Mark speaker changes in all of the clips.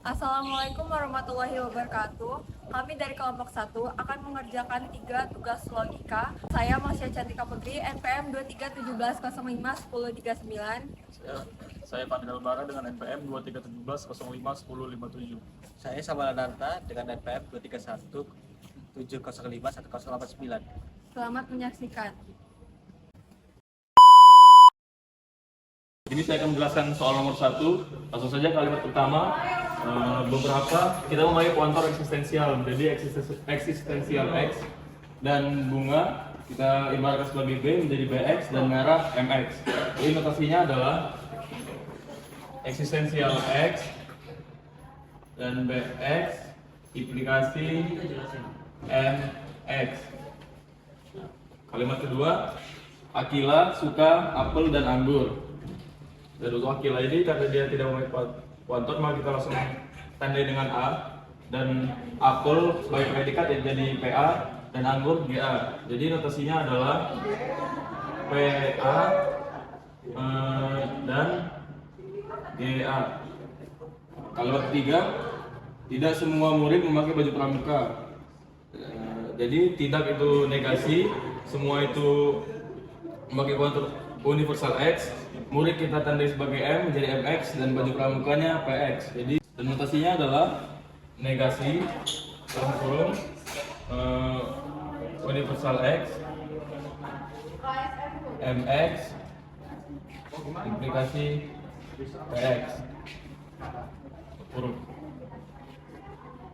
Speaker 1: Assalamualaikum warahmatullahi wabarakatuh. Kami dari kelompok 1 akan mengerjakan 3 tugas logika. Saya Masya Cantika Putri, NPM 2317051039.
Speaker 2: Saya Fadil Bara dengan NPM 2317051057.
Speaker 3: Saya Samalananta dengan NPM 23170511089.
Speaker 1: Selamat menyaksikan.
Speaker 2: Ini saya akan menjelaskan soal nomor 1. Langsung saja kalimat pertama. Kita memakai pointer eksistensial menjadi eksistensial X, dan bunga kita ibaratkan sebagai B menjadi BX dan merah MX. Jadi notasinya adalah eksistensial X dan BX implikasi MX. Nah, kalimat kedua, Akila suka apel dan anggur. Dan untuk Akila ini karena dia tidak memakai pointer, maka kita langsung tandai dengan A, dan apel sebagai predikat jadi PA dan anggur GA. Jadi notasinya adalah PA dan GA. Kalimat ketiga, tidak semua murid memakai baju pramuka. Jadi tidak itu negasi, semua itu memakai pointer universal X. Murid kita tandai sebagai M menjadi MX dan baju pramukanya PX. Jadi notasinya adalah negasi dalam kurung universal X MX implikasi PX. Kurung.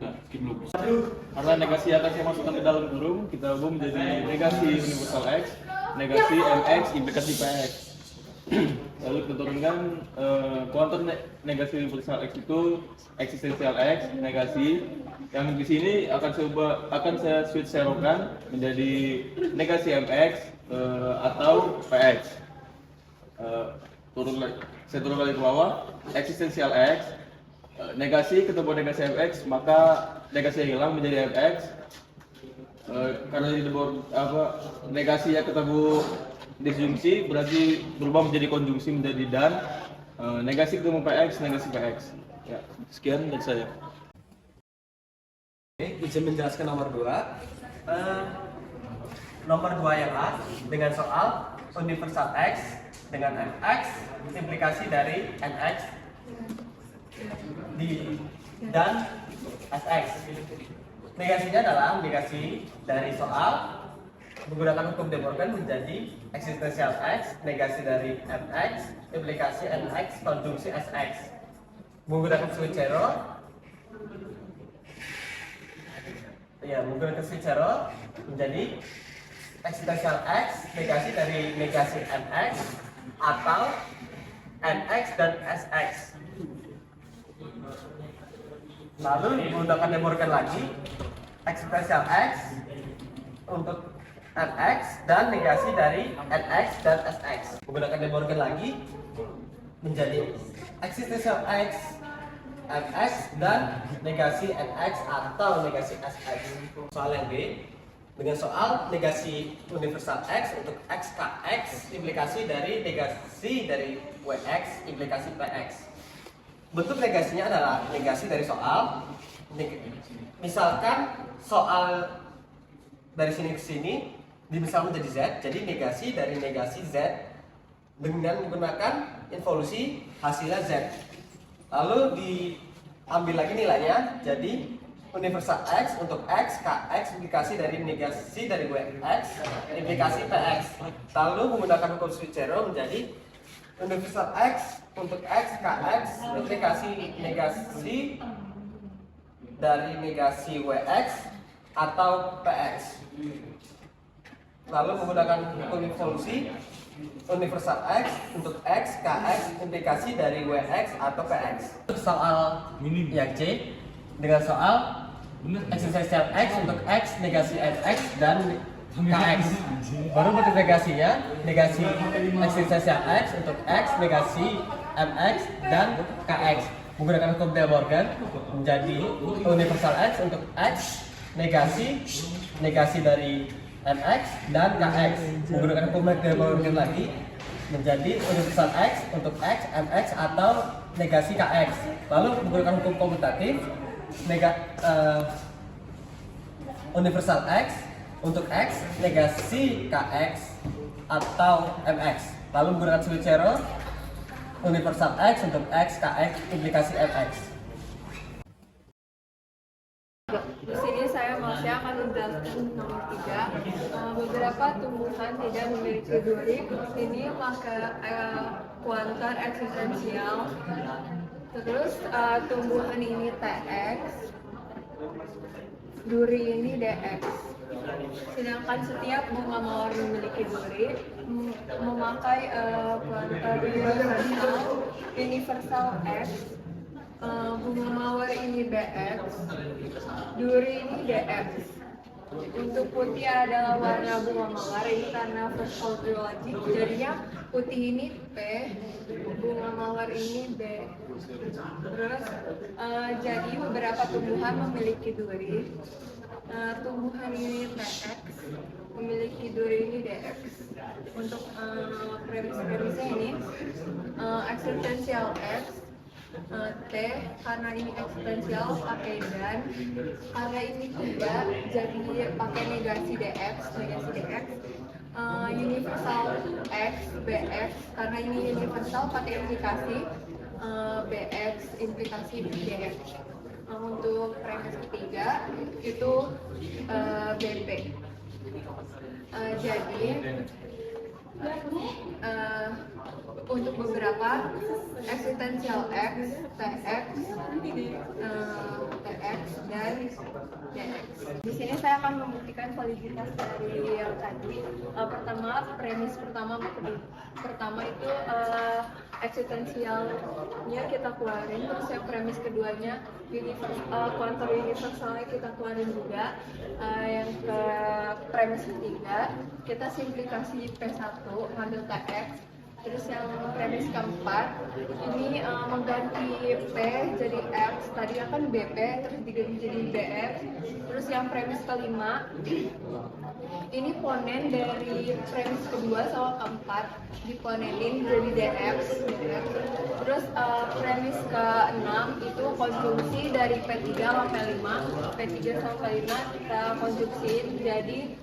Speaker 2: Nah, skip dulu. Karena negasi atas yang masukkan ke dalam kurung kita ubah menjadi negasi universal X, negasi MX implikasi PX. Lalu kita turunkan kuantum negasi universal X itu eksistensial X negasi, yang di sini akan saya switch serokan menjadi negasi MX atau PX. Saya turun lagi ke bawah, eksistensial X negasi ketemu negasi MX, maka negasi yang hilang menjadi MX. Karena di negasinya ketemu disjungsi berarti berubah menjadi konjungsi menjadi dan. Negasi ketemu PX, negasi PX. Ya, sekian dari saya.
Speaker 3: Oke, izin menjelaskan nomor 2. Nomor 2 yang A dengan soal universal X dengan MX implikasi dari NX dan SX. Negasinya adalah negasi dari soal menggunakan hukum De Morgan menjadi eksistensial X negasi dari MX implikasi NX konjungsi SX. Menggunakan switch arrow, menjadi eksistensial X negasi dari negasi MX atau NX dan SX. Lalu menggunakan De Morgan lagi eksistensial X untuk MX dan negasi dari NX dan SX. Menggunakan De Morgan lagi menjadi eksistensial X, MX dan negasi NX atau negasi SX. Soal yang B dengan soal negasi universal X untuk XKX implikasi dari negasi dari WX implikasi PX. Bentuk negasinya adalah negasi dari soal. Misalkan soal dari sini ke sini misalnya menjadi Z, jadi negasi dari negasi Z dengan menggunakan involusi hasilnya Z. Lalu diambil lagi nilainya, jadi universal X untuk X, KX implikasi dari negasi dari WX implikasi PX. Lalu menggunakan hukum switch arrow menjadi universal X untuk X, KX implikasi negasi dari negasi WX atau PX. Lalu menggunakan hukum involusi universal X untuk X, KX implikasi dari WX atau PX. Soal yang C dengan soal eksistensial X untuk X negasi NX dan KX. Baru bentuk negasinya negasi eksistensial X untuk X negasi MX dan KX. Menggunakan hukum De Morgan menjadi universal X untuk X negasi dari MX dan KX. Menggunakan hukum De Morgan lagi menjadi universal X untuk X, MX atau negasi KX. Lalu menggunakan hukum komutatif universal X untuk X negasi KX atau MX. Lalu menggunakan Switchero universal X untuk X KX implikasi MX.
Speaker 1: Di sini saya masih akan menjelaskan nomor 3. Beberapa tumbuhan tidak memiliki duri. Ini maka kuantar eksistensial. Terus tumbuhan ini TX, duri ini DX. Sedangkan setiap bunga mawar memiliki duri memakai kuantar universal X. Bunga mawar ini BX, duri ini DX. Untuk putih adalah warna bunga mawar ini karena first order logic, jadinya putih ini P, bunga mawar ini B. Terus jadi beberapa tumbuhan memiliki duri. Tumbuhan ini TX, memiliki duri ini DX. Untuk premis-premisnya ini eksistensial X, T karena ini eksistensial pakai dan, karena ini tidak jadi pakai negasi DX. Universal X, BX karena ini universal pakai implikasi BX implikasi DX. Untuk premis ketiga itu BP. Jadi untuk beberapa eksistensial X, TX, TX dan DX. Di sini saya akan membuktikan validitas dari yang tadi. Premis pertama itu eksistensialnya kita keluarin, terus yang premis keduanya kuantar universalnya kita keluarin juga. Yang ke premis ketiga kita simplikasi P1 ngambil TX. Terus yang premis keempat ini mengganti P jadi X, tadi kan BP terus diganti jadi BX. Terus yang premis kelima ini ponen dari premis kedua sama keempat diponenin jadi DX. Terus premis ke-6 itu konjungsi dari P3 sampai 5, P3 sampai 5 kita konjungsiin jadi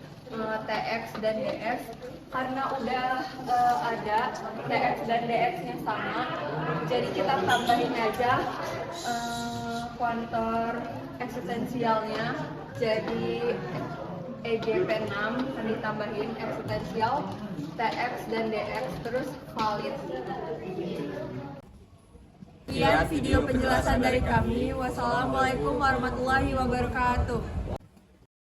Speaker 1: TX dan DX. Karena udah ada TX dan DX nya sama, jadi kita tambahin aja kuantor eksistensialnya jadi EGP6 dan ditambahin eksistensial TX dan DX terus valid. Sekian video penjelasan dari kami. Wassalamualaikum warahmatullahi wabarakatuh.